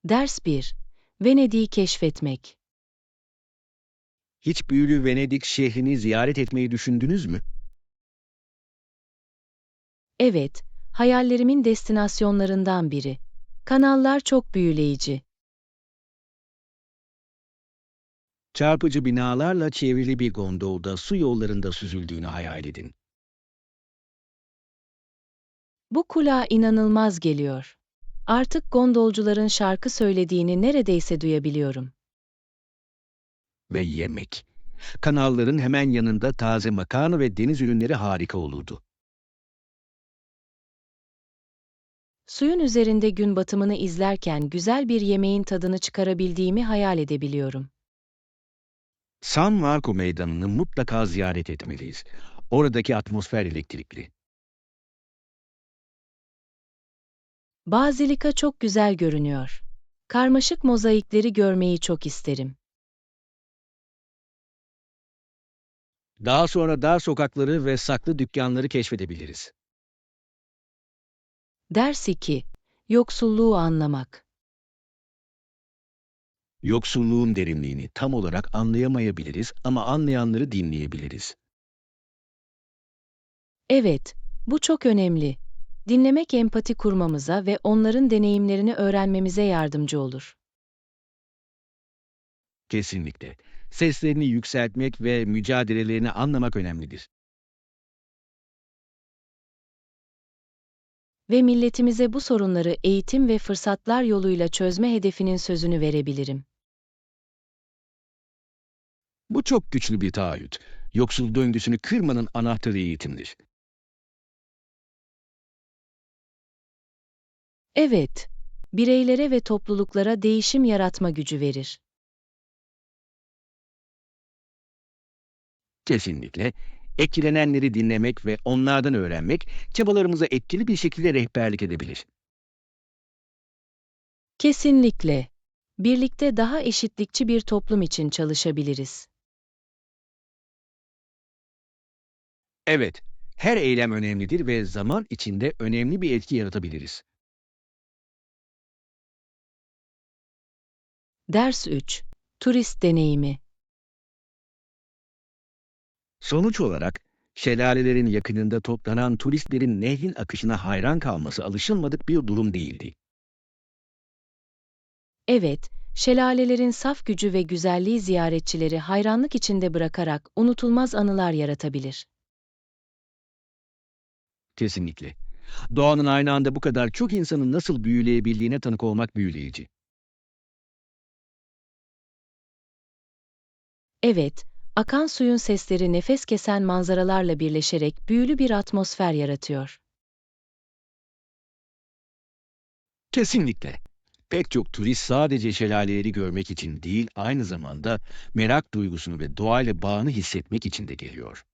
Ders 1. Venedik'i keşfetmek. Hiç büyülü Venedik şehrini ziyaret etmeyi düşündünüz mü? Evet, hayallerimin destinasyonlarından biri. Kanallar çok büyüleyici. Çarpıcı binalarla çevrili bir gondolda su yollarında süzüldüğünü hayal edin. Bu kulağa inanılmaz geliyor. Artık gondolcuların şarkı söylediğini neredeyse duyabiliyorum. Ve yemek. Kanalların hemen yanında taze makarna ve deniz ürünleri harika olurdu. Suyun üzerinde gün batımını izlerken güzel bir yemeğin tadını çıkarabildiğimi hayal edebiliyorum. San Marco Meydanı'nı mutlaka ziyaret etmeliyiz. Oradaki atmosfer elektrikli. Bazilika çok güzel görünüyor. Karmaşık mozaikleri görmeyi çok isterim. Daha sonra dar sokakları ve saklı dükkanları keşfedebiliriz. Ders 2. Yoksulluğu anlamak. Yoksulluğun derinliğini tam olarak anlayamayabiliriz ama anlayanları dinleyebiliriz. Evet, bu çok önemli. Dinlemek empati kurmamıza ve onların deneyimlerini öğrenmemize yardımcı olur. Kesinlikle. Seslerini yükseltmek ve mücadelelerini anlamak önemlidir. Ve milletimize bu sorunları eğitim ve fırsatlar yoluyla çözme hedefinin sözünü verebilirim. Bu çok güçlü bir taahhüt. Yoksul döngüsünü kırmanın anahtarı eğitimdir. Evet, bireylere ve topluluklara değişim yaratma gücü verir. Kesinlikle. Etkilenenleri dinlemek ve onlardan öğrenmek çabalarımıza etkili bir şekilde rehberlik edebilir. Kesinlikle. Birlikte daha eşitlikçi bir toplum için çalışabiliriz. Evet, her eylem önemlidir ve zaman içinde önemli bir etki yaratabiliriz. Ders 3. Turist deneyimi. Sonuç olarak, şelalelerin yakınında toplanan turistlerin nehrin akışına hayran kalması alışılmadık bir durum değildi. Evet, şelalelerin saf gücü ve güzelliği ziyaretçileri hayranlık içinde bırakarak unutulmaz anılar yaratabilir. Kesinlikle. Doğanın aynı anda bu kadar çok insanın nasıl büyüleyebildiğine tanık olmak büyüleyici. Evet, akan suyun sesleri nefes kesen manzaralarla birleşerek büyülü bir atmosfer yaratıyor. Kesinlikle. Pek çok turist sadece şelaleleri görmek için değil, aynı zamanda merak duygusunu ve doğayla bağını hissetmek için de geliyor.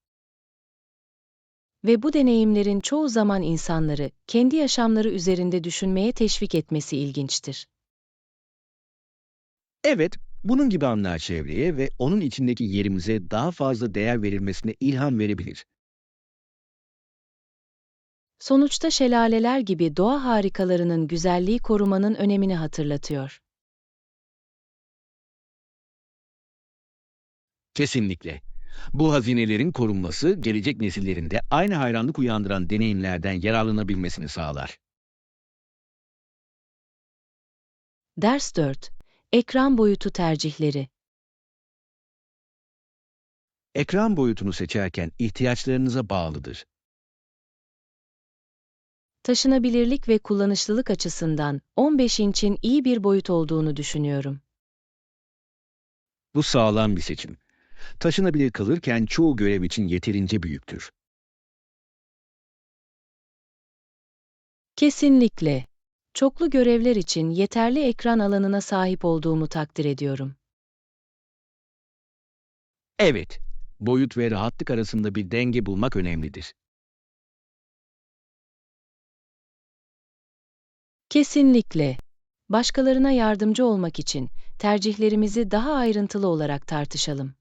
Ve bu deneyimlerin çoğu zaman insanları kendi yaşamları üzerinde düşünmeye teşvik etmesi ilginçtir. Evet, bunun gibi anlar çevreye ve onun içindeki yerimize daha fazla değer verilmesine ilham verebilir. Sonuçta şelaleler gibi doğa harikalarının güzelliği korumanın önemini hatırlatıyor. Kesinlikle. Bu hazinelerin korunması, gelecek nesillerin de aynı hayranlık uyandıran deneyimlerden yararlanabilmesini sağlar. Ders 4. Ekran boyutu tercihleri. Ekran boyutunu seçerken ihtiyaçlarınıza bağlıdır. Taşınabilirlik ve kullanışlılık açısından 15 inçin iyi bir boyut olduğunu düşünüyorum. Bu sağlam bir seçim. Taşınabilir kalırken çoğu görev için yeterince büyüktür. Kesinlikle. Çoklu görevler için yeterli ekran alanına sahip olduğumu takdir ediyorum. Evet, boyut ve rahatlık arasında bir denge bulmak önemlidir. Kesinlikle. Başkalarına yardımcı olmak için tercihlerimizi daha ayrıntılı olarak tartışalım.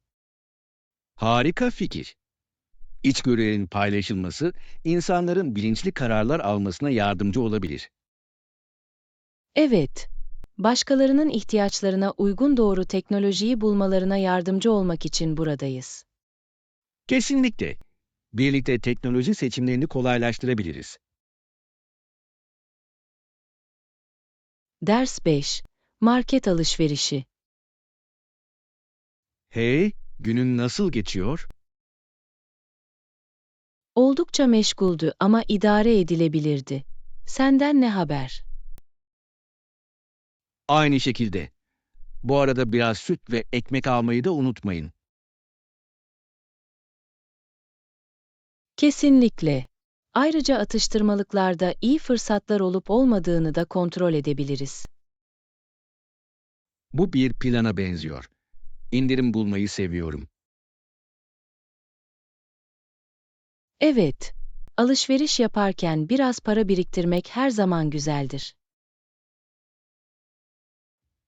Harika fikir. İçgörülerin paylaşılması, insanların bilinçli kararlar almasına yardımcı olabilir. Evet, Başkalarının ihtiyaçlarına uygun doğru teknolojiyi bulmalarına yardımcı olmak için buradayız. Kesinlikle. Birlikte teknoloji seçimlerini kolaylaştırabiliriz. Ders 5. Market alışverişi. Hey, günün nasıl geçiyor? Oldukça meşguldü ama idare edilebilirdi. Senden ne haber? Aynı şekilde. Bu arada biraz süt ve ekmek almayı da unutmayın. Kesinlikle. Ayrıca atıştırmalıklarda iyi fırsatlar olup olmadığını da kontrol edebiliriz. Bu bir plana benziyor. İndirim bulmayı seviyorum. Evet, alışveriş yaparken biraz para biriktirmek her zaman güzeldir.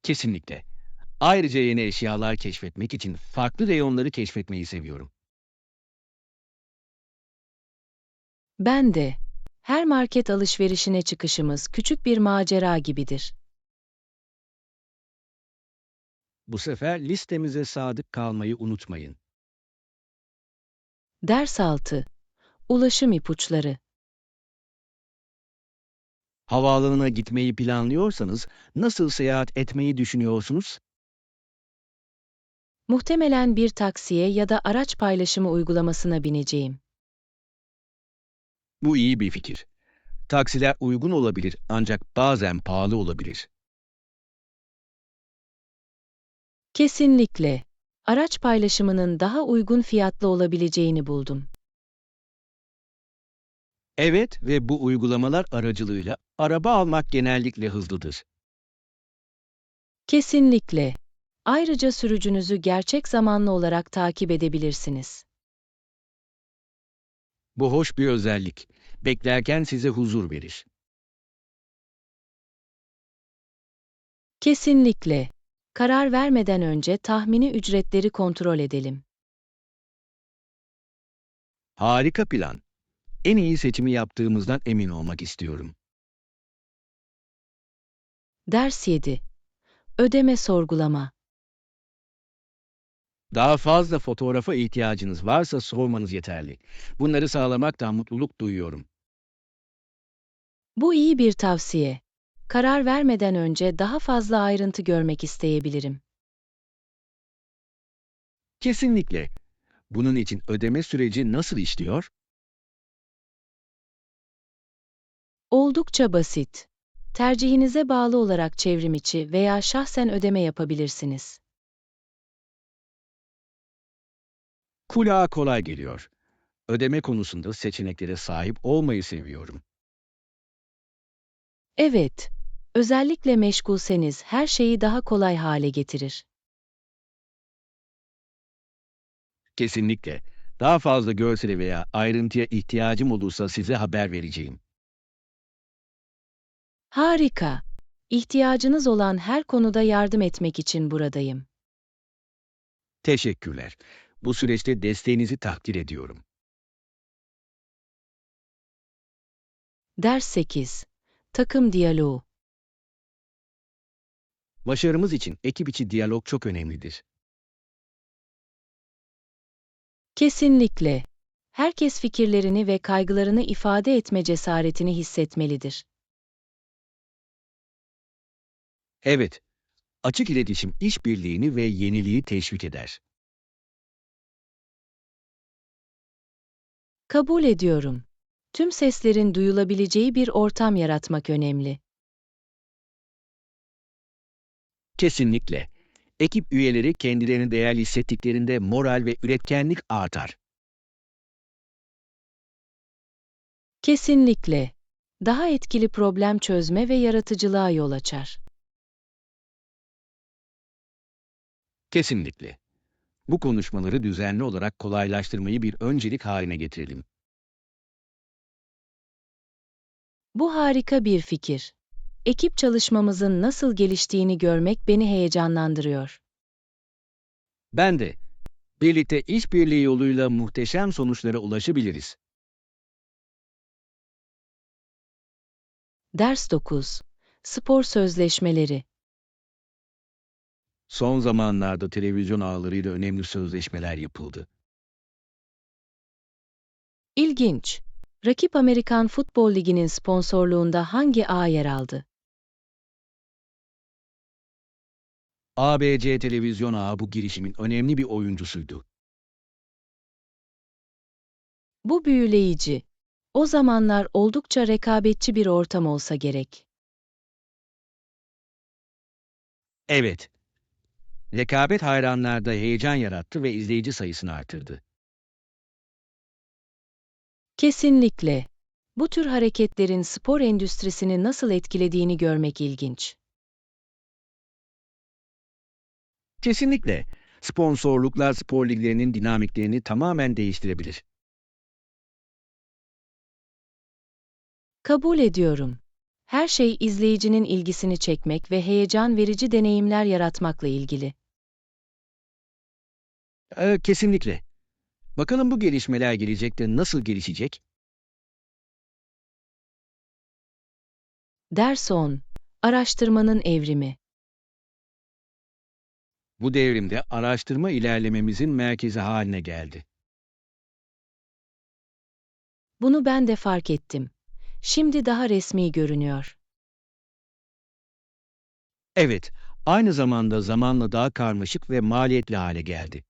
Kesinlikle. Ayrıca yeni eşyalar keşfetmek için farklı reyonları keşfetmeyi seviyorum. Ben de. Her market alışverişine çıkışımız küçük bir macera gibidir. Bu sefer listemize sadık kalmayı unutmayın. Ders 6. Ulaşım ipuçları. Havaalanına gitmeyi planlıyorsanız nasıl seyahat etmeyi düşünüyorsunuz? Muhtemelen bir taksiye ya da araç paylaşımı uygulamasına bineceğim. Bu iyi bir fikir. Taksiler uygun olabilir ancak bazen pahalı olabilir. Kesinlikle. Araç paylaşımının daha uygun fiyatlı olabileceğini buldum. Evet ve bu uygulamalar aracılığıyla araba almak genellikle hızlıdır. Kesinlikle. Ayrıca sürücünüzü gerçek zamanlı olarak takip edebilirsiniz. Bu hoş bir özellik. Beklerken size huzur verir. Kesinlikle. Karar vermeden önce tahmini ücretleri kontrol edelim. Harika plan. En iyi seçimi yaptığımızdan emin olmak istiyorum. Ders 7. Ödeme sorgulama. Daha fazla fotoğrafa ihtiyacınız varsa sormanız yeterli. Bunları sağlamaktan mutluluk duyuyorum. Bu iyi bir tavsiye. Karar vermeden önce daha fazla ayrıntı görmek isteyebilirim. Kesinlikle. Bunun için ödeme süreci nasıl işliyor? Oldukça basit. Tercihinize bağlı olarak çevrim içi veya şahsen ödeme yapabilirsiniz. Kulağa kolay geliyor. Ödeme konusunda seçeneklere sahip olmayı seviyorum. Evet, özellikle meşgulseniz her şeyi daha kolay hale getirir. Kesinlikle. Daha fazla görsele veya ayrıntıya ihtiyacım olursa size haber vereceğim. Harika. İhtiyacınız olan her konuda yardım etmek için buradayım. Teşekkürler. Bu süreçte desteğinizi takdir ediyorum. Ders 8. Takım diyaloğu. Başarımız için ekip içi diyalog çok önemlidir. Kesinlikle. Herkes fikirlerini ve kaygılarını ifade etme cesaretini hissetmelidir. Evet, açık iletişim işbirliğini ve yeniliği teşvik eder. Kabul ediyorum. Tüm seslerin duyulabileceği bir ortam yaratmak önemli. Kesinlikle. Ekip üyeleri kendilerini değerli hissettiklerinde moral ve üretkenlik artar. Kesinlikle. Daha etkili problem çözme ve yaratıcılığa yol açar. Kesinlikle. Bu konuşmaları düzenli olarak kolaylaştırmayı bir öncelik haline getirelim. Bu harika bir fikir. Ekip çalışmamızın nasıl geliştiğini görmek beni heyecanlandırıyor. Ben de birlikte işbirliği yoluyla muhteşem sonuçlara ulaşabiliriz. Ders 9. Spor sözleşmeleri. Son zamanlarda televizyon ağlarıyla önemli sözleşmeler yapıldı. İlginç. Rakip Amerikan Futbol Ligi'nin sponsorluğunda hangi ağ yer aldı? ABC televizyon ağı bu girişimin önemli bir oyuncusuydu. Bu büyüleyici. O zamanlar oldukça rekabetçi bir ortam olsa gerek. Evet, rekabet hayranlarda heyecan yarattı ve izleyici sayısını artırdı. Kesinlikle. Bu tür hareketlerin spor endüstrisini nasıl etkilediğini görmek ilginç. Kesinlikle. Sponsorluklar spor liglerinin dinamiklerini tamamen değiştirebilir. Kabul ediyorum. Her şey izleyicinin ilgisini çekmek ve heyecan verici deneyimler yaratmakla ilgili. Kesinlikle. Bakalım bu gelişmeler gelecekte nasıl gelişecek? Ders 10. Araştırmanın evrimi. Bu devrimde araştırma ilerlememizin merkezi haline geldi. Bunu ben de fark ettim. Şimdi daha resmi görünüyor. Evet, aynı zamanda zamanla daha karmaşık ve maliyetli hale geldi.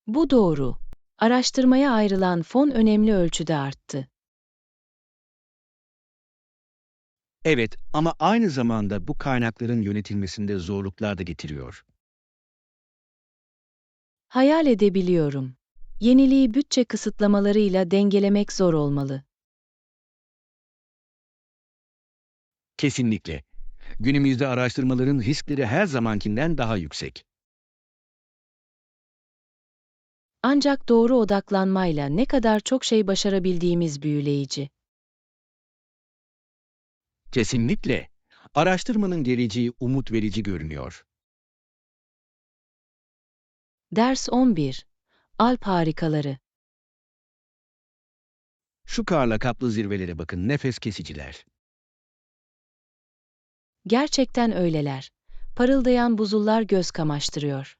Bu doğru. Araştırmaya ayrılan fon önemli ölçüde arttı. Evet, ama aynı zamanda bu kaynakların yönetilmesinde zorluklar da getiriyor. Hayal edebiliyorum. Yeniliği bütçe kısıtlamalarıyla dengelemek zor olmalı. Kesinlikle. Günümüzde araştırmaların riskleri her zamankinden daha yüksek. Ancak doğru odaklanmayla ne kadar çok şey başarabildiğimiz büyüleyici. Kesinlikle. Araştırmanın geleceği umut verici görünüyor. Ders 11. Alp harikaları. Şu karla kaplı zirvelere bakın, nefes kesiciler. Gerçekten öyleler. Parıldayan buzullar göz kamaştırıyor.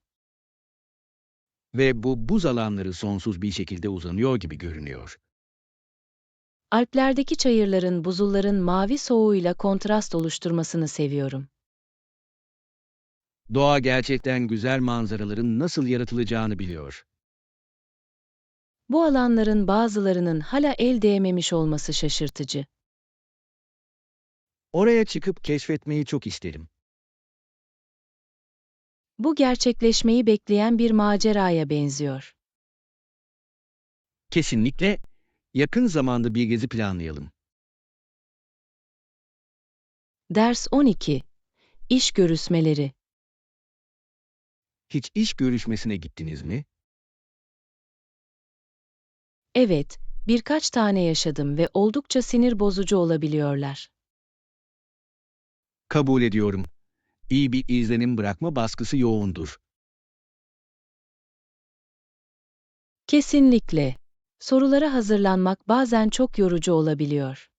Ve bu buz alanları sonsuz bir şekilde uzanıyor gibi görünüyor. Alplerdeki çayırların buzulların mavi soğuğuyla kontrast oluşturmasını seviyorum. Doğa gerçekten güzel manzaraların nasıl yaratılacağını biliyor. Bu alanların bazılarının hala el değmemiş olması şaşırtıcı. Oraya çıkıp keşfetmeyi çok isterim. Bu gerçekleşmeyi bekleyen bir maceraya benziyor. Kesinlikle yakın zamanda bir gezi planlayalım. Ders 12. İş görüşmeleri. Hiç iş görüşmesine gittiniz mi? Evet, birkaç tane yaşadım ve oldukça sinir bozucu olabiliyorlar. Kabul ediyorum. İyi bir izlenim bırakma baskısı yoğundur. Kesinlikle. Sorulara hazırlanmak bazen çok yorucu olabiliyor.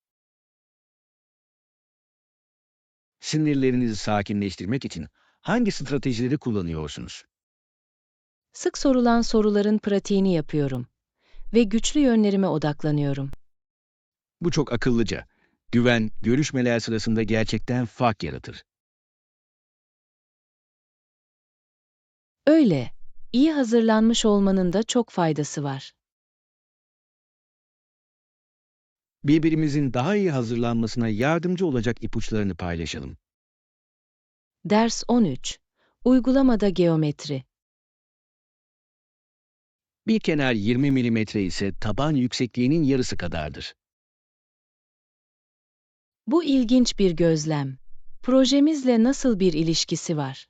Sinirlerinizi sakinleştirmek için hangi stratejileri kullanıyorsunuz? Sık sorulan soruların pratiğini yapıyorum ve güçlü yönlerime odaklanıyorum. Bu çok akıllıca. Güven, görüşmeler sırasında gerçekten fark yaratır. Öyle. İyi hazırlanmış olmanın da çok faydası var. Birbirimizin daha iyi hazırlanmasına yardımcı olacak ipuçlarını paylaşalım. Ders 13. Uygulamada geometri. Bir kenar 20 milimetre ise taban yüksekliğinin yarısı kadardır. Bu ilginç bir gözlem. Projemizle nasıl bir ilişkisi var?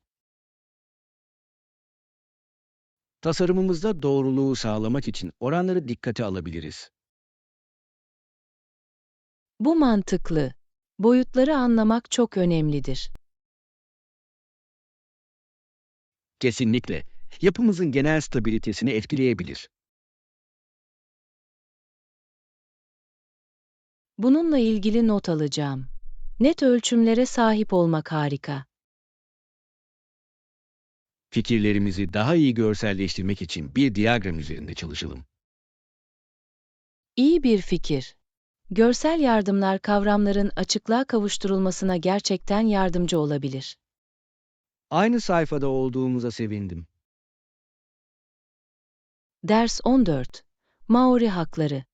Tasarımımızda doğruluğu sağlamak için oranları dikkate alabiliriz. Bu mantıklı. Boyutları anlamak çok önemlidir. Kesinlikle. Yapımızın genel stabilitesini etkileyebilir. Bununla ilgili not alacağım. Net ölçümlere sahip olmak harika. Fikirlerimizi daha iyi görselleştirmek için bir diyagram üzerinde çalışalım. İyi bir fikir. Görsel yardımlar kavramların açıklığa kavuşturulmasına gerçekten yardımcı olabilir. Aynı sayfada olduğumuza sevindim. Ders 14. Maori hakları.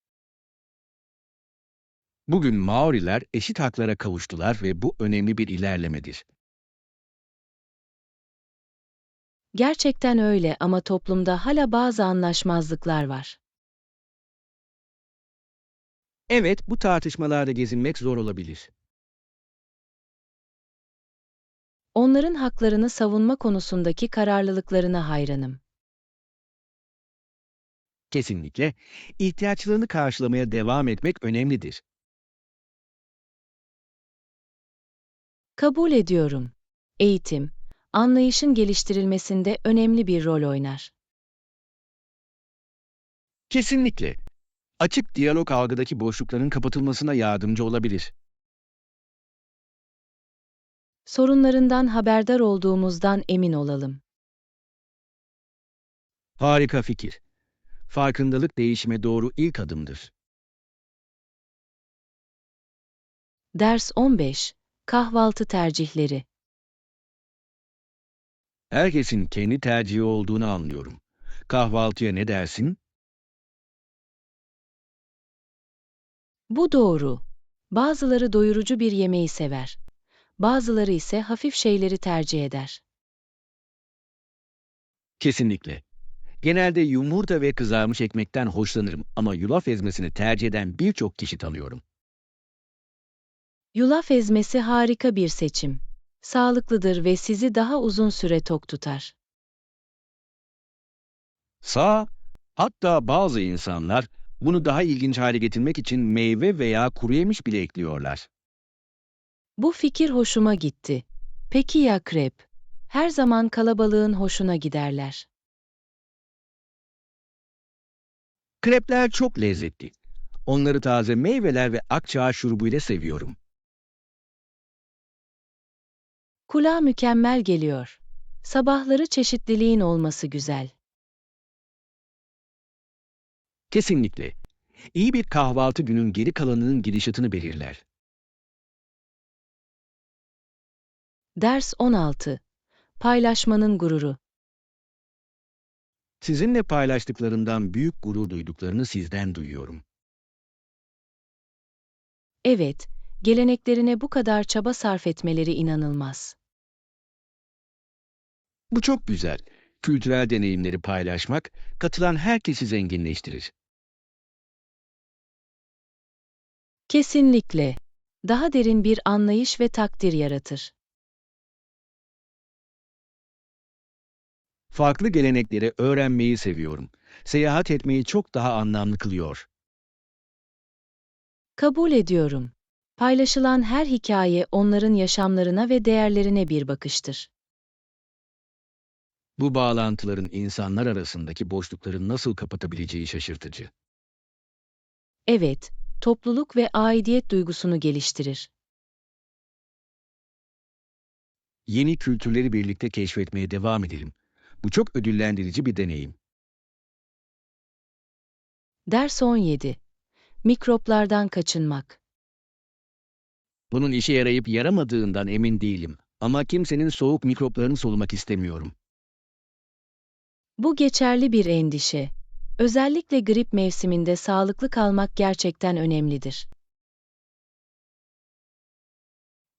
Bugün Maoriler eşit haklara kavuştular ve bu önemli bir ilerlemedir. Gerçekten öyle ama toplumda hala bazı anlaşmazlıklar var. Evet, bu tartışmalarda gezinmek zor olabilir. Onların haklarını savunma konusundaki kararlılıklarına hayranım. Kesinlikle, ihtiyaçlarını karşılamaya devam etmek önemlidir. Kabul ediyorum. Eğitim, anlayışın geliştirilmesinde önemli bir rol oynar. Kesinlikle, açık diyalog algıdaki boşlukların kapatılmasına yardımcı olabilir. Sorunlarından haberdar olduğumuzdan emin olalım. Harika fikir. Farkındalık değişime doğru ilk adımdır. Ders 15. Kahvaltı tercihleri. Herkesin kendi tercihi olduğunu anlıyorum. Kahvaltıya ne dersin? Bu doğru. Bazıları doyurucu bir yemeği sever. Bazıları ise hafif şeyleri tercih eder. Kesinlikle. Genelde yumurta ve kızarmış ekmekten hoşlanırım ama yulaf ezmesini tercih eden birçok kişi tanıyorum. Yulaf ezmesi harika bir seçim. Sağlıklıdır ve sizi daha uzun süre tok tutar. Sağ, hatta bazı insanlar bunu daha ilginç hale getirmek için meyve veya kuru yemiş bile ekliyorlar. Bu fikir hoşuma gitti. Peki ya krep? Her zaman kalabalığın hoşuna giderler. Krepler çok lezzetli. Onları taze meyveler ve akçaağaç şurubu ile seviyorum. Kulağa mükemmel geliyor. Sabahları çeşitliliğin olması güzel. Kesinlikle. İyi bir kahvaltı günün geri kalanının gidişatını belirler. Ders 16. Paylaşmanın gururu. Sizinle paylaştıklarından büyük gurur duyduklarını sizden duyuyorum. Evet, geleneklerine bu kadar çaba sarf etmeleri inanılmaz. Bu çok güzel. Kültürel deneyimleri paylaşmak, katılan herkesi zenginleştirir. Kesinlikle. Daha derin bir anlayış ve takdir yaratır. Farklı gelenekleri öğrenmeyi seviyorum. Seyahat etmeyi çok daha anlamlı kılıyor. Kabul ediyorum. Paylaşılan her hikaye onların yaşamlarına ve değerlerine bir bakıştır. Bu bağlantıların insanlar arasındaki boşlukları nasıl kapatabileceği şaşırtıcı. Evet, topluluk ve aidiyet duygusunu geliştirir. Yeni kültürleri birlikte keşfetmeye devam edelim. Bu çok ödüllendirici bir deneyim. Ders 17. Mikroplardan kaçınmak. Bunun işe yarayıp yaramadığından emin değilim. Ama kimsenin soğuk mikroplarını solumak istemiyorum. Bu geçerli bir endişe. Özellikle grip mevsiminde sağlıklı kalmak gerçekten önemlidir.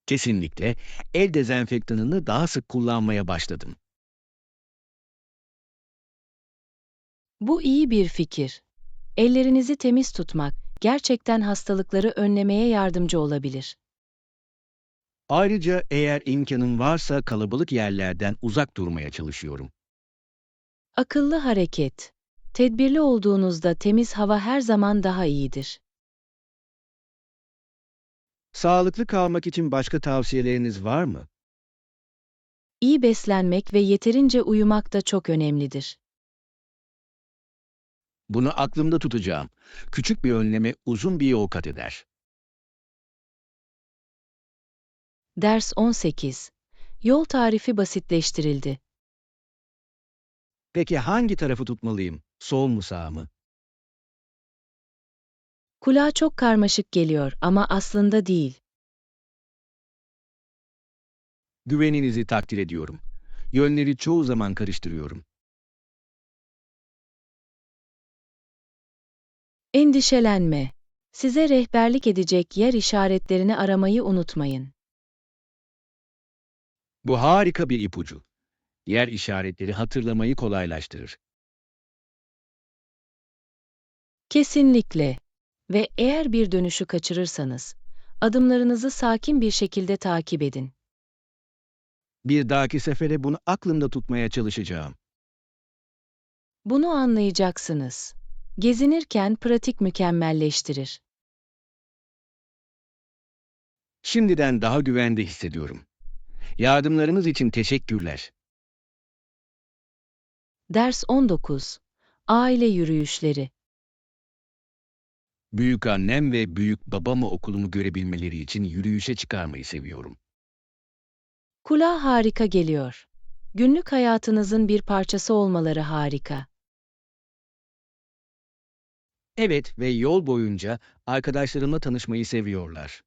Kesinlikle el dezenfektanını daha sık kullanmaya başladım. Bu iyi bir fikir. Ellerinizi temiz tutmak gerçekten hastalıkları önlemeye yardımcı olabilir. Ayrıca eğer imkanım varsa kalabalık yerlerden uzak durmaya çalışıyorum. Akıllı hareket. Tedbirli olduğunuzda temiz hava her zaman daha iyidir. Sağlıklı kalmak için başka tavsiyeleriniz var mı? İyi beslenmek ve yeterince uyumak da çok önemlidir. Bunu aklımda tutacağım. Küçük bir önleme uzun bir yol kat eder. Ders 18. Yol tarifi basitleştirildi. Peki hangi tarafı tutmalıyım? Sol mu sağ mı? Kulağa çok karmaşık geliyor ama aslında değil. Güveninizi takdir ediyorum. Yönleri çoğu zaman karıştırıyorum. Endişelenme. Size rehberlik edecek yer işaretlerini aramayı unutmayın. Bu harika bir ipucu. Yer işaretleri hatırlamayı kolaylaştırır. Kesinlikle. Ve eğer bir dönüşü kaçırırsanız, adımlarınızı sakin bir şekilde takip edin. Bir dahaki sefere bunu aklımda tutmaya çalışacağım. Bunu anlayacaksınız. Gezinirken pratik mükemmelleştirir. Şimdiden daha güvende hissediyorum. Yardımlarınız için teşekkürler. Ders 19. Aile yürüyüşleri. Büyükannem ve büyük babamı okulumu görebilmeleri için yürüyüşe çıkarmayı seviyorum. Kulağa harika geliyor. Günlük hayatınızın bir parçası olmaları harika. Evet ve yol boyunca arkadaşlarımla tanışmayı seviyorlar.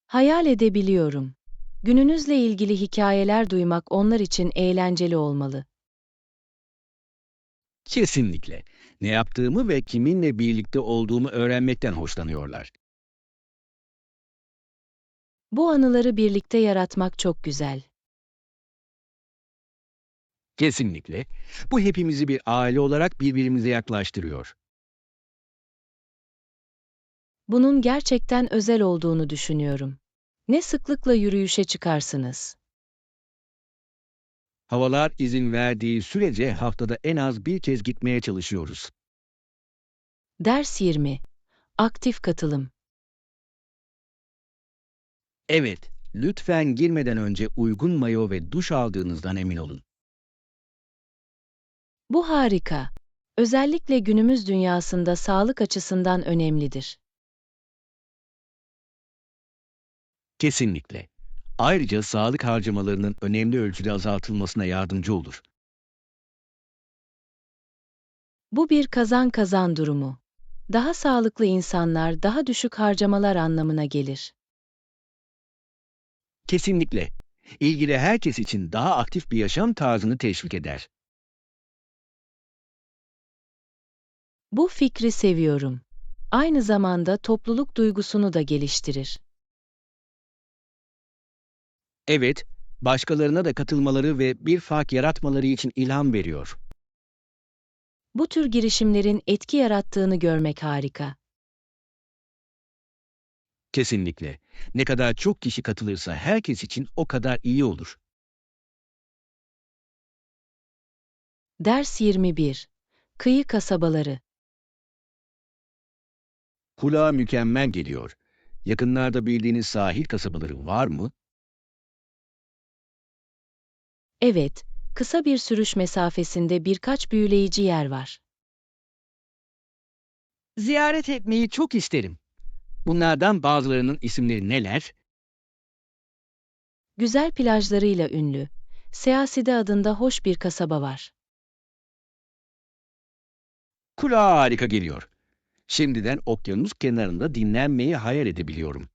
Hayal edebiliyorum. Gününüzle ilgili hikayeler duymak onlar için eğlenceli olmalı. Kesinlikle. Ne yaptığımı ve kiminle birlikte olduğumu öğrenmekten hoşlanıyorlar. Bu anıları birlikte yaratmak çok güzel. Kesinlikle. Bu hepimizi bir aile olarak birbirimize yaklaştırıyor. Bunun gerçekten özel olduğunu düşünüyorum. Ne sıklıkla yürüyüşe çıkarsınız? Havalar izin verdiği sürece haftada en az bir kez gitmeye çalışıyoruz. Ders 20. Aktif katılım. Evet, lütfen girmeden önce uygun mayo ve duş aldığınızdan emin olun. Bu harika. Özellikle günümüz dünyasında sağlık açısından önemlidir. Kesinlikle. Ayrıca sağlık harcamalarının önemli ölçüde azaltılmasına yardımcı olur. Bu bir kazan-kazan durumu. Daha sağlıklı insanlar daha düşük harcamalar anlamına gelir. Kesinlikle. İlgili herkes için daha aktif bir yaşam tarzını teşvik eder. Bu fikri seviyorum. Aynı zamanda topluluk duygusunu da geliştirir. Evet, başkalarına da katılmaları ve bir fark yaratmaları için ilham veriyor. Bu tür girişimlerin etki yarattığını görmek harika. Kesinlikle. Ne kadar çok kişi katılırsa herkes için o kadar iyi olur. Ders 21. Kıyı kasabaları. Kulağa mükemmel geliyor. Yakınlarda bildiğiniz sahil kasabaları var mı? Evet, kısa bir sürüş mesafesinde birkaç büyüleyici yer var. Ziyaret etmeyi çok isterim. Bunlardan bazılarının isimleri neler? Güzel plajlarıyla ünlü, Seaside adında hoş bir kasaba var. Kulağa harika geliyor. Şimdiden okyanus kenarında dinlenmeyi hayal edebiliyorum.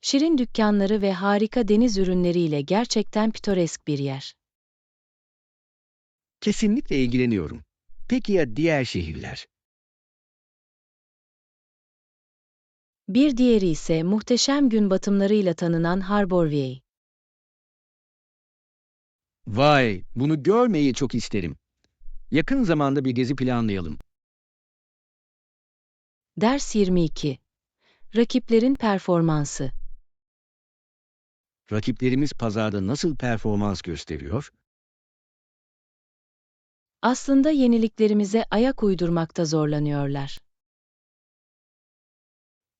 Şirin dükkanları ve harika deniz ürünleriyle gerçekten pitoresk bir yer. Kesinlikle ilgileniyorum. Peki ya diğer şehirler? Bir diğeri ise muhteşem gün batımlarıyla tanınan Harborview. Vay, bunu görmeyi çok isterim. Yakın zamanda bir gezi planlayalım. Ders 22. Rakiplerin performansı. Rakiplerimiz pazarda nasıl performans gösteriyor? Aslında yeniliklerimize ayak uydurmakta zorlanıyorlar.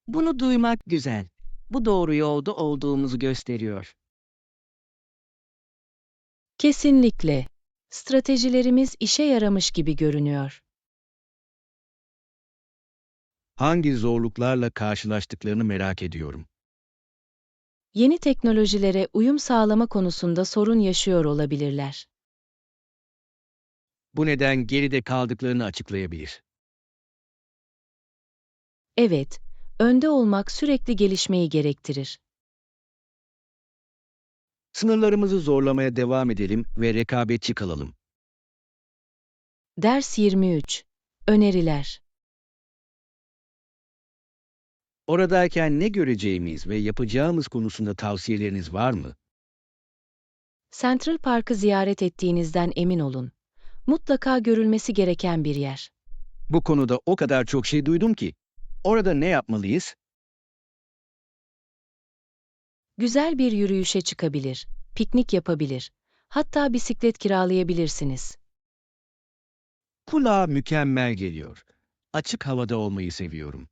Bunu duymak güzel. Bu doğru yolda olduğumuzu gösteriyor. Kesinlikle. Stratejilerimiz işe yaramış gibi görünüyor. Hangi zorluklarla karşılaştıklarını merak ediyorum. Yeni teknolojilere uyum sağlama konusunda sorun yaşıyor olabilirler. Bu neden geride kaldıklarını açıklayabilir. Evet, önde olmak sürekli gelişmeyi gerektirir. Sınırlarımızı zorlamaya devam edelim ve rekabetçi kalalım. Ders 23. Öneriler. Oradayken ne göreceğimiz ve yapacağımız konusunda tavsiyeleriniz var mı? Central Park'ı ziyaret ettiğinizden emin olun. Mutlaka görülmesi gereken bir yer. Bu konuda o kadar çok şey duydum ki. Orada ne yapmalıyız? Güzel bir yürüyüşe çıkabilir, piknik yapabilir, hatta bisiklet kiralayabilirsiniz. Kulağa mükemmel geliyor. Açık havada olmayı seviyorum.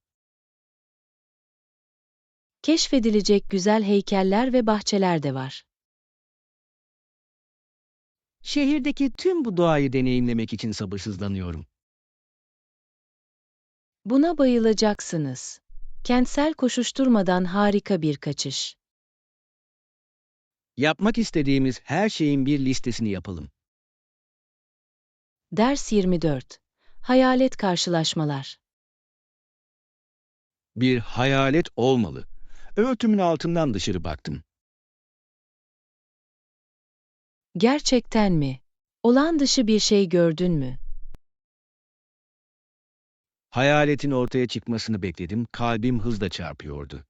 Keşfedilecek güzel heykeller ve bahçeler de var. Şehirdeki tüm bu doğayı deneyimlemek için sabırsızlanıyorum. Buna bayılacaksınız. Kentsel koşuşturmadan harika bir kaçış. Yapmak istediğimiz her şeyin bir listesini yapalım. Ders 24. Hayalet karşılaşmalar. Bir hayalet olmalı. Örtümün altından dışarı baktım. Gerçekten mi? Olağan dışı bir şey gördün mü? Hayaletin ortaya çıkmasını bekledim, kalbim hızla çarpıyordu.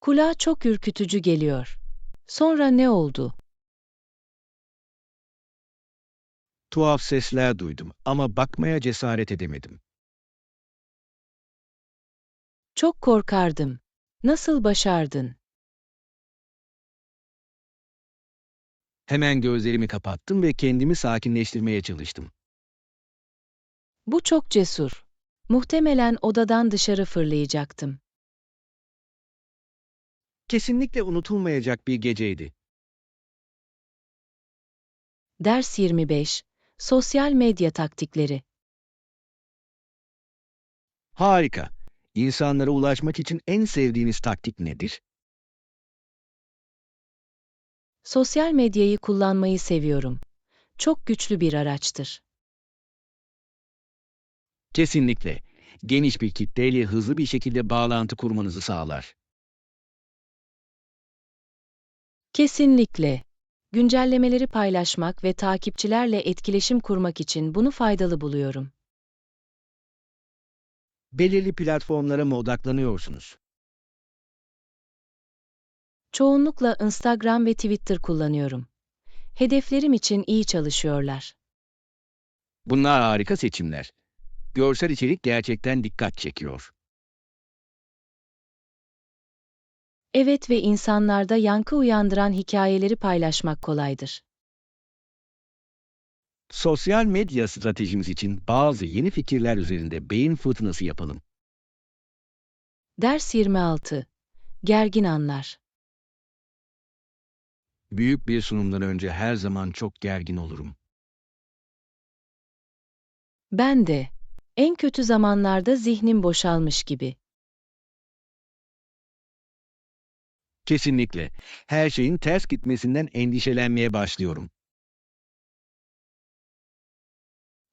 Kulağa çok ürkütücü geliyor. Sonra ne oldu? Tuhaf sesler duydum ama bakmaya cesaret edemedim. Çok korkardım. Nasıl başardın? Hemen gözlerimi kapattım ve kendimi sakinleştirmeye çalıştım. Bu çok cesur. Muhtemelen odadan dışarı fırlayacaktım. Kesinlikle unutulmayacak bir geceydi. Ders 25. Sosyal medya taktikleri. Harika. İnsanlara ulaşmak için en sevdiğiniz taktik nedir? Sosyal medyayı kullanmayı seviyorum. Çok güçlü bir araçtır. Kesinlikle. Geniş bir kitleyle hızlı bir şekilde bağlantı kurmanızı sağlar. Kesinlikle. Güncellemeleri paylaşmak ve takipçilerle etkileşim kurmak için bunu faydalı buluyorum. Belirli platformlara mı odaklanıyorsunuz? Çoğunlukla Instagram ve Twitter kullanıyorum. Hedeflerim için iyi çalışıyorlar. Bunlar harika seçimler. Görsel içerik gerçekten dikkat çekiyor. Evet ve insanlarda yankı uyandıran hikayeleri paylaşmak kolaydır. Sosyal medya stratejimiz için bazı yeni fikirler üzerinde beyin fırtınası yapalım. Ders 26. Gergin anlar. Büyük bir sunumdan önce her zaman çok gergin olurum. Ben de. En kötü zamanlarda zihnim boşalmış gibi. Kesinlikle. Her şeyin ters gitmesinden endişelenmeye başlıyorum.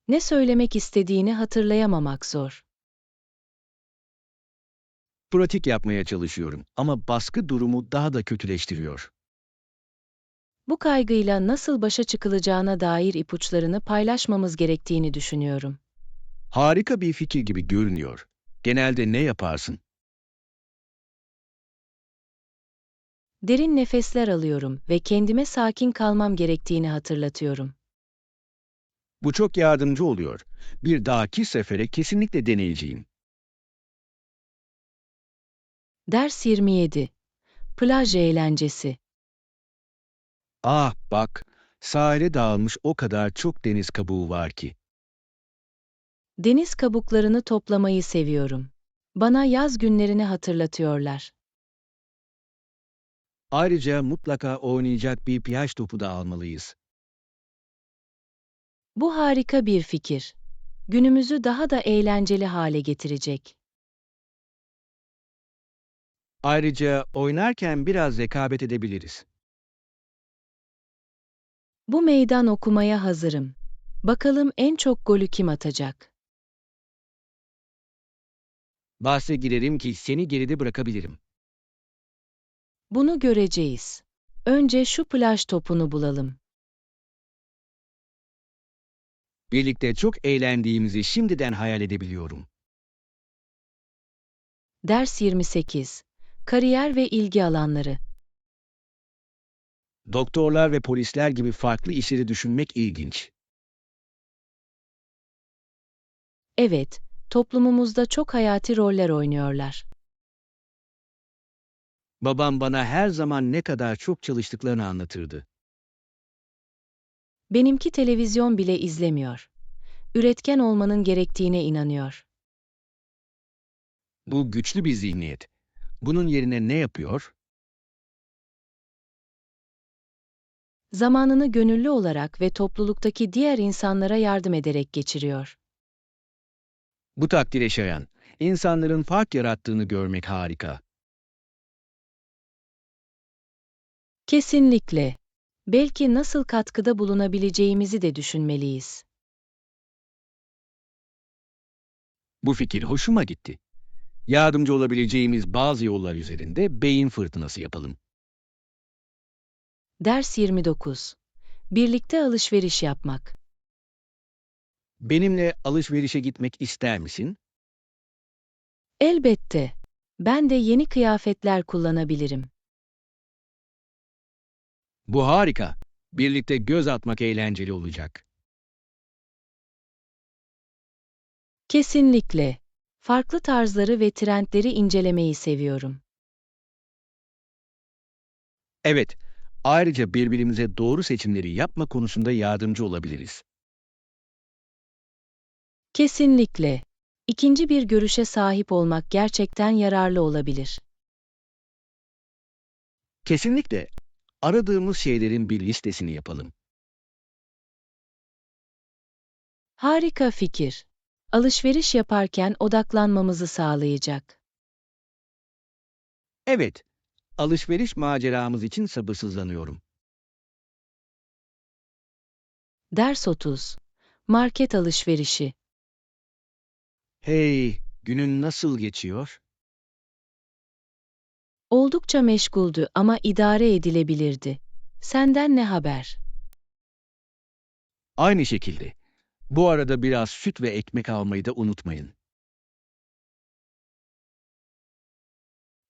Ne söylemek istediğini hatırlayamamak zor. Pratik yapmaya çalışıyorum ama baskı durumu daha da kötüleştiriyor. Bu kaygıyla nasıl başa çıkılacağına dair ipuçlarını paylaşmamız gerektiğini düşünüyorum. Harika bir fikir gibi görünüyor. Genelde ne yaparsın? Derin nefesler alıyorum ve kendime sakin kalmam gerektiğini hatırlatıyorum. Bu çok yardımcı oluyor. Bir dahaki sefere kesinlikle deneyeceğim. Ders 27. Plaj eğlencesi. Ah bak, sahile dağılmış o kadar çok deniz kabuğu var ki. Deniz kabuklarını toplamayı seviyorum. Bana yaz günlerini hatırlatıyorlar. Ayrıca mutlaka oynayacak bir piyaj topu da almalıyız. Bu harika bir fikir. Günümüzü daha da eğlenceli hale getirecek. Ayrıca oynarken biraz rekabet edebiliriz. Bu meydan okumaya hazırım. Bakalım en çok golü kim atacak? Bahse girerim ki seni geride bırakabilirim. Bunu göreceğiz. Önce şu plaj topunu bulalım. Birlikte çok eğlendiğimizi şimdiden hayal edebiliyorum. Ders 28. Kariyer ve ilgi alanları. Doktorlar ve polisler gibi farklı işleri düşünmek ilginç. Evet, toplumumuzda çok hayati roller oynuyorlar. Babam bana her zaman ne kadar çok çalıştıklarını anlatırdı. Benimki televizyon bile izlemiyor. Üretken olmanın gerektiğine inanıyor. Bu güçlü bir zihniyet. Bunun yerine ne yapıyor? Zamanını gönüllü olarak ve topluluktaki diğer insanlara yardım ederek geçiriyor. Bu takdire şayan, insanların fark yarattığını görmek harika. Kesinlikle. Belki nasıl katkıda bulunabileceğimizi de düşünmeliyiz. Bu fikir hoşuma gitti. Yardımcı olabileceğimiz bazı yollar üzerinde beyin fırtınası yapalım. Ders 29. Birlikte alışveriş yapmak. Benimle alışverişe gitmek ister misin? Elbette. Ben de yeni kıyafetler kullanabilirim. Bu harika. Birlikte göz atmak eğlenceli olacak. Kesinlikle. Farklı tarzları ve trendleri incelemeyi seviyorum. Evet, ayrıca birbirimize doğru seçimleri yapma konusunda yardımcı olabiliriz. Kesinlikle. İkinci bir görüşe sahip olmak gerçekten yararlı olabilir. Kesinlikle aradığımız şeylerin bir listesini yapalım. Harika fikir. Alışveriş yaparken odaklanmamızı sağlayacak. Evet, alışveriş maceramız için sabırsızlanıyorum. Ders 30. Market alışverişi. Hey, günün nasıl geçiyor? Oldukça meşguldü ama idare edilebilirdi. Senden ne haber? Aynı şekilde. Bu arada biraz süt ve ekmek almayı da unutmayın.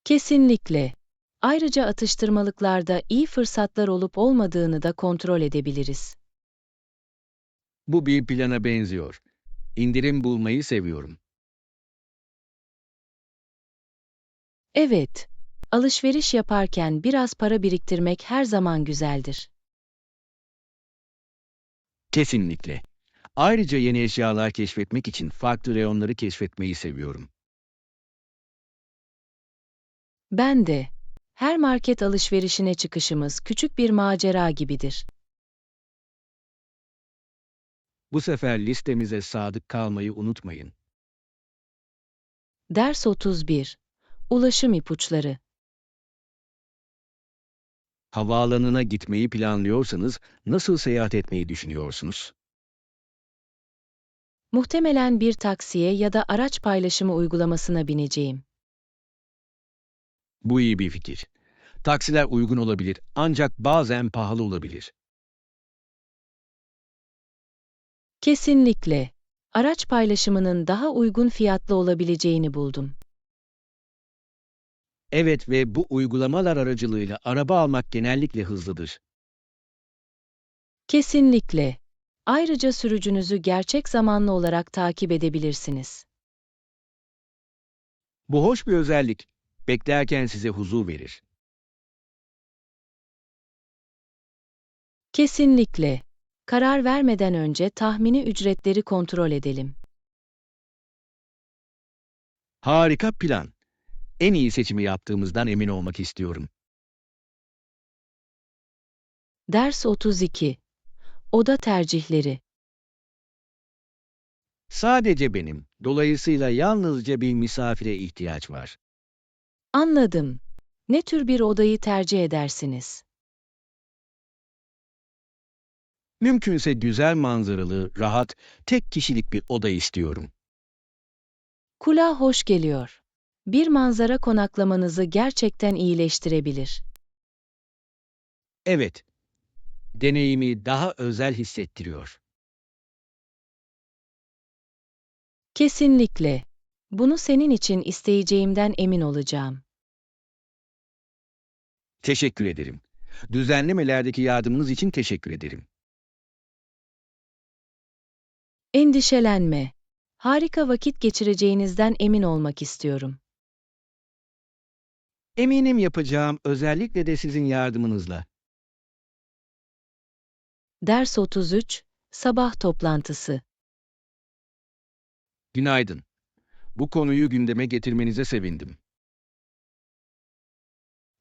Kesinlikle. Ayrıca atıştırmalıklarda iyi fırsatlar olup olmadığını da kontrol edebiliriz. Bu bir plana benziyor. İndirim bulmayı seviyorum. Evet, alışveriş yaparken biraz para biriktirmek her zaman güzeldir. Kesinlikle. Ayrıca yeni eşyalar keşfetmek için farklı reyonları keşfetmeyi seviyorum. Ben de. Her market alışverişine çıkışımız küçük bir macera gibidir. Bu sefer listemize sadık kalmayı unutmayın. Ders 31. Ulaşım ipuçları. Havaalanına gitmeyi planlıyorsanız nasıl seyahat etmeyi düşünüyorsunuz? Muhtemelen bir taksiye ya da araç paylaşımı uygulamasına bineceğim. Bu iyi bir fikir. Taksiler uygun olabilir ancak bazen pahalı olabilir. Kesinlikle. Araç paylaşımının daha uygun fiyatlı olabileceğini buldum. Evet ve bu uygulamalar aracılığıyla araba almak genellikle hızlıdır. Kesinlikle. Ayrıca sürücünüzü gerçek zamanlı olarak takip edebilirsiniz. Bu hoş bir özellik. Beklerken size huzur verir. Kesinlikle. Karar vermeden önce tahmini ücretleri kontrol edelim. Harika plan. En iyi seçimi yaptığımızdan emin olmak istiyorum. Ders 32. Oda tercihleri. Sadece benim, dolayısıyla yalnızca bir misafire ihtiyaç var. Anladım. Ne tür bir odayı tercih edersiniz? Mümkünse güzel manzaralı, rahat, tek kişilik bir oda istiyorum. Kulağa hoş geliyor. Bir manzara konaklamanızı gerçekten iyileştirebilir. Evet, deneyimi daha özel hissettiriyor. Kesinlikle. Bunu senin için isteyeceğimden emin olacağım. Teşekkür ederim. Düzenlemelerdeki yardımınız için teşekkür ederim. Endişelenme. Harika vakit geçireceğinizden emin olmak istiyorum. Eminim yapacağım, özellikle de sizin yardımınızla. Ders 33, sabah toplantısı. Günaydın. Bu konuyu gündeme getirmenize sevindim.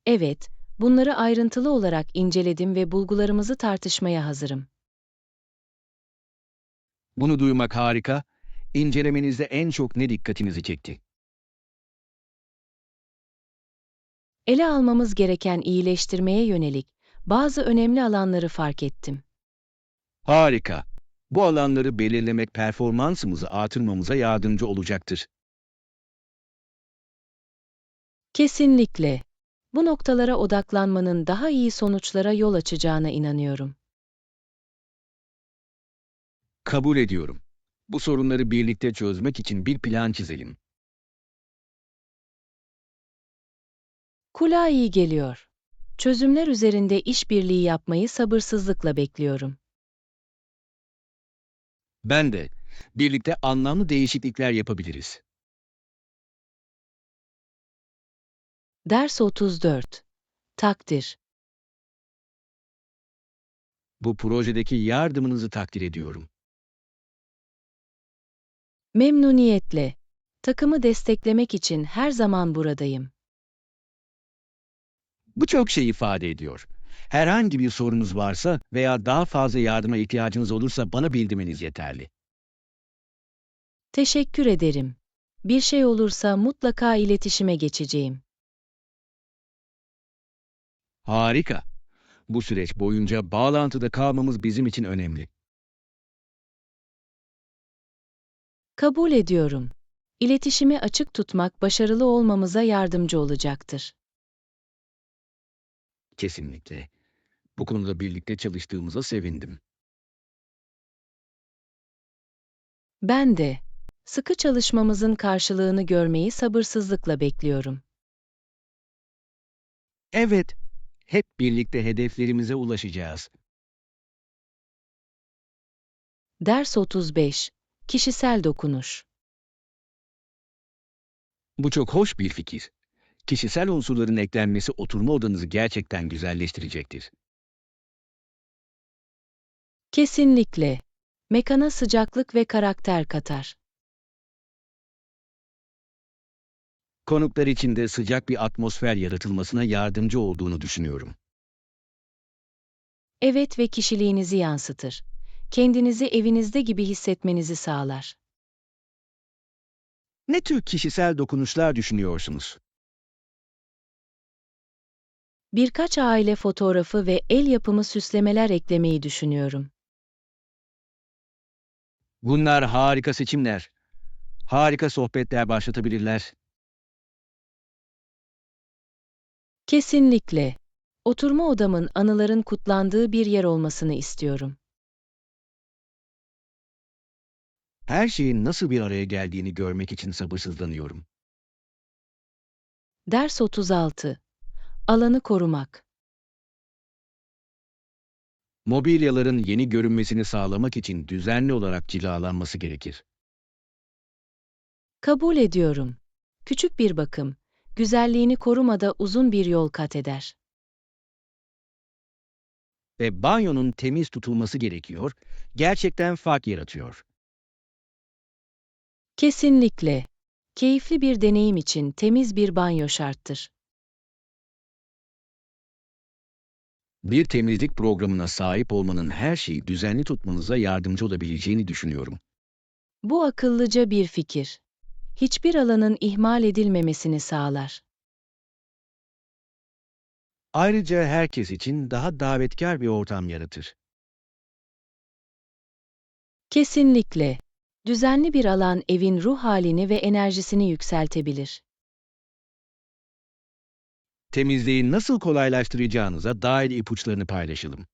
Evet, bunları ayrıntılı olarak inceledim ve bulgularımızı tartışmaya hazırım. Bunu duymak harika. İncelemenizde en çok ne dikkatinizi çekti? Ele almamız gereken iyileştirmeye yönelik bazı önemli alanları fark ettim. Harika. Bu alanları belirlemek performansımızı artırmamıza yardımcı olacaktır. Kesinlikle. Bu noktalara odaklanmanın daha iyi sonuçlara yol açacağına inanıyorum. Kabul ediyorum. Bu sorunları birlikte çözmek için bir plan çizelim. Kulağa iyi geliyor. Çözümler üzerinde işbirliği yapmayı sabırsızlıkla bekliyorum. Ben de. Birlikte anlamlı değişiklikler yapabiliriz. Ders 34. Takdir. Bu projedeki yardımınızı takdir ediyorum. Memnuniyetle. Takımı desteklemek için her zaman buradayım. Bu çok şey ifade ediyor. Herhangi bir sorunuz varsa veya daha fazla yardıma ihtiyacınız olursa bana bildirmeniz yeterli. Teşekkür ederim. Bir şey olursa mutlaka iletişime geçeceğim. Harika. Bu süreç boyunca bağlantıda kalmamız bizim için önemli. Kabul ediyorum. İletişimi açık tutmak başarılı olmamıza yardımcı olacaktır. Kesinlikle. Bu konuda birlikte çalıştığımıza sevindim. Ben de. Sıkı çalışmamızın karşılığını görmeyi sabırsızlıkla bekliyorum. Evet, hep birlikte hedeflerimize ulaşacağız. Ders 35. Kişisel dokunuş. Bu çok hoş bir fikir. Kişisel unsurların eklenmesi oturma odanızı gerçekten güzelleştirecektir. Kesinlikle. Mekana sıcaklık ve karakter katar. Konuklar için de sıcak bir atmosfer yaratılmasına yardımcı olduğunu düşünüyorum. Evet ve kişiliğinizi yansıtır. Kendinizi evinizde gibi hissetmenizi sağlar. Ne tür kişisel dokunuşlar düşünüyorsunuz? Birkaç aile fotoğrafı ve el yapımı süslemeler eklemeyi düşünüyorum. Bunlar harika seçimler. Harika sohbetler başlatabilirler. Kesinlikle. Oturma odamın anıların kutlandığı bir yer olmasını istiyorum. Her şeyin nasıl bir araya geldiğini görmek için sabırsızlanıyorum. Ders 36. Alanı korumak. Mobilyaların yeni görünmesini sağlamak için düzenli olarak cilalanması gerekir. Kabul ediyorum. Küçük bir bakım, güzelliğini korumada uzun bir yol kat eder. Ve banyonun temiz tutulması gerekiyor, gerçekten fark yaratıyor. Kesinlikle. Keyifli bir deneyim için temiz bir banyo şarttır. Bir temizlik programına sahip olmanın her şeyi düzenli tutmanıza yardımcı olabileceğini düşünüyorum. Bu akıllıca bir fikir. Hiçbir alanın ihmal edilmemesini sağlar. Ayrıca herkes için daha davetkar bir ortam yaratır. Kesinlikle. Düzenli bir alan evin ruh halini ve enerjisini yükseltebilir. Temizliği nasıl kolaylaştıracağınıza dair ipuçlarını paylaşalım.